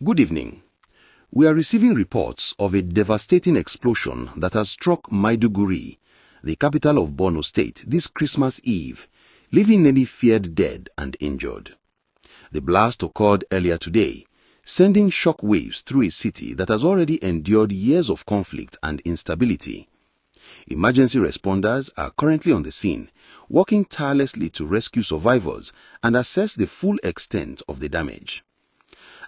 Good evening. We are receiving reports of a devastating explosion that has struck Maiduguri, the capital of Borno State, this Christmas Eve, leaving many feared dead and injured. The blast occurred earlier today, sending shock waves through a city that has already endured years of conflict and instability. Emergency responders are currently on the scene, working tirelessly to rescue survivors and assess the full extent of the damage.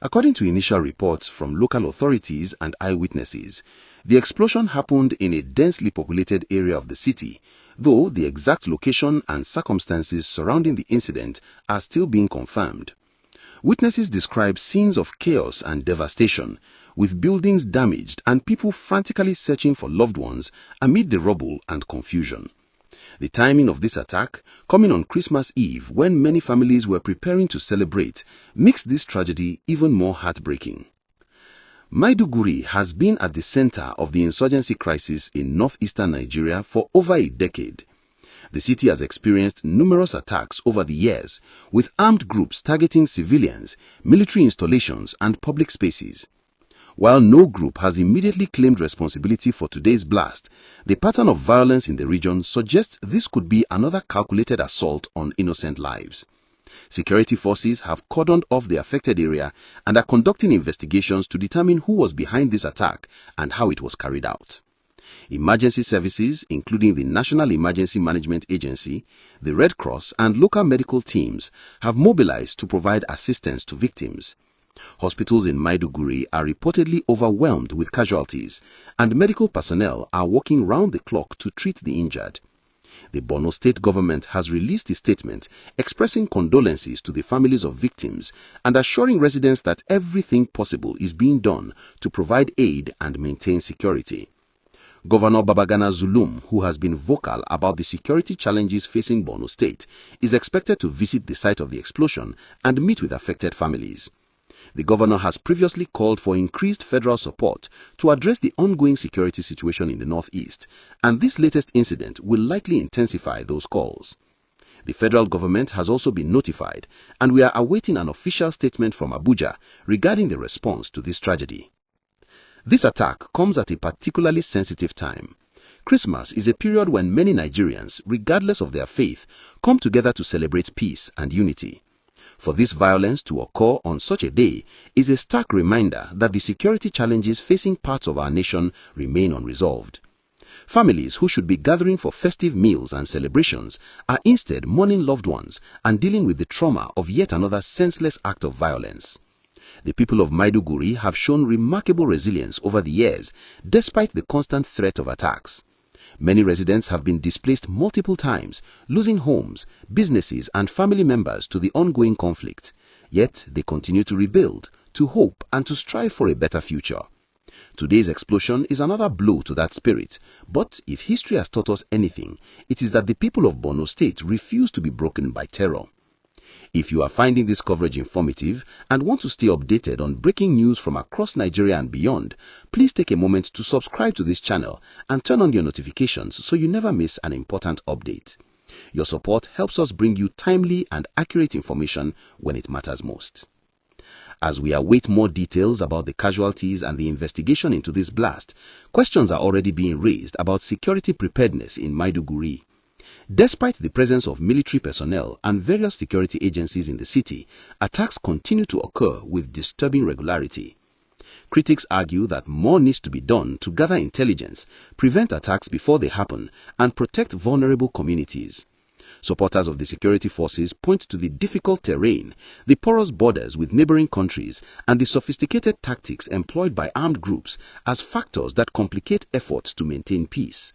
According to initial reports from local authorities and eyewitnesses, the explosion happened in a densely populated area of the city, though the exact location and circumstances surrounding the incident are still being confirmed. Witnesses describe scenes of chaos and devastation, with buildings damaged and people frantically searching for loved ones amid the rubble and confusion. The timing of this attack, coming on Christmas Eve when many families were preparing to celebrate, makes this tragedy even more heartbreaking. Maiduguri has been at the center of the insurgency crisis in northeastern Nigeria for over a decade. The city has experienced numerous attacks over the years, with armed groups targeting civilians, military installations, and public spaces. While no group has immediately claimed responsibility for today's blast, the pattern of violence in the region suggests this could be another calculated assault on innocent lives. Security forces have cordoned off the affected area and are conducting investigations to determine who was behind this attack and how it was carried out. Emergency services, including the National Emergency Management Agency, the Red Cross, and local medical teams, have mobilized to provide assistance to victims. Hospitals in Maiduguri are reportedly overwhelmed with casualties, and medical personnel are working round the clock to treat the injured. The Borno State government has released a statement expressing condolences to the families of victims and assuring residents that everything possible is being done to provide aid and maintain security. Governor Babagana Zulum, who has been vocal about the security challenges facing Borno State, is expected to visit the site of the explosion and meet with affected families. The governor has previously called for increased federal support to address the ongoing security situation in the northeast, and this latest incident will likely intensify those calls. The federal government has also been notified, and we are awaiting an official statement from Abuja regarding the response to this tragedy. This attack comes at a particularly sensitive time. Christmas is a period when many Nigerians, regardless of their faith, come together to celebrate peace and unity. For this violence to occur on such a day is a stark reminder that the security challenges facing parts of our nation remain unresolved. Families who should be gathering for festive meals and celebrations are instead mourning loved ones and dealing with the trauma of yet another senseless act of violence. The people of Maiduguri have shown remarkable resilience over the years, despite the constant threat of attacks. Many residents have been displaced multiple times, losing homes, businesses, and family members to the ongoing conflict. Yet they continue to rebuild, to hope, and to strive for a better future. Today's explosion is another blow to that spirit, but if history has taught us anything, it is that the people of Borno State refuse to be broken by terror. If you are finding this coverage informative and want to stay updated on breaking news from across Nigeria and beyond, please take a moment to subscribe to this channel and turn on your notifications so you never miss an important update. Your support helps us bring you timely and accurate information when it matters most. As we await more details about the casualties and the investigation into this blast, questions are already being raised about security preparedness in Maiduguri. Despite the presence of military personnel and various security agencies in the city, attacks continue to occur with disturbing regularity. Critics argue that more needs to be done to gather intelligence, prevent attacks before they happen, and protect vulnerable communities. Supporters of the security forces point to the difficult terrain, the porous borders with neighboring countries, and the sophisticated tactics employed by armed groups as factors that complicate efforts to maintain peace.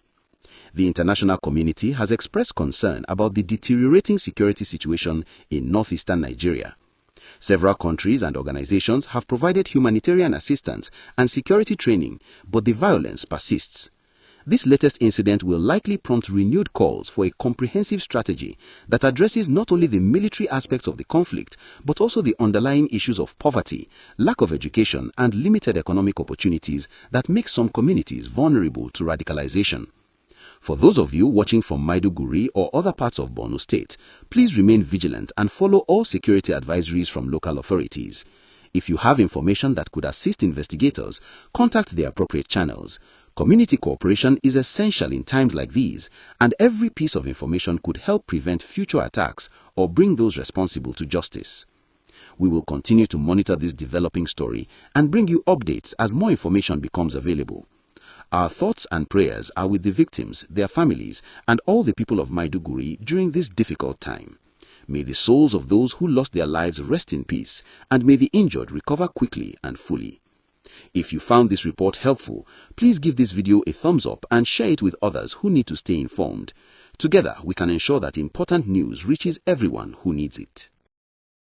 The international community has expressed concern about the deteriorating security situation in northeastern Nigeria. Several countries and organizations have provided humanitarian assistance and security training, but the violence persists. This latest incident will likely prompt renewed calls for a comprehensive strategy that addresses not only the military aspects of the conflict, but also the underlying issues of poverty, lack of education, and limited economic opportunities that make some communities vulnerable to radicalization. For those of you watching from Maiduguri or other parts of Borno State, please remain vigilant and follow all security advisories from local authorities. If you have information that could assist investigators, contact the appropriate channels. Community cooperation is essential in times like these, and every piece of information could help prevent future attacks or bring those responsible to justice. We will continue to monitor this developing story and bring you updates as more information becomes available. Our thoughts and prayers are with the victims, their families, and all the people of Maiduguri during this difficult time. May the souls of those who lost their lives rest in peace, and may the injured recover quickly and fully. If you found this report helpful, please give this video a thumbs up and share it with others who need to stay informed. Together, we can ensure that important news reaches everyone who needs it.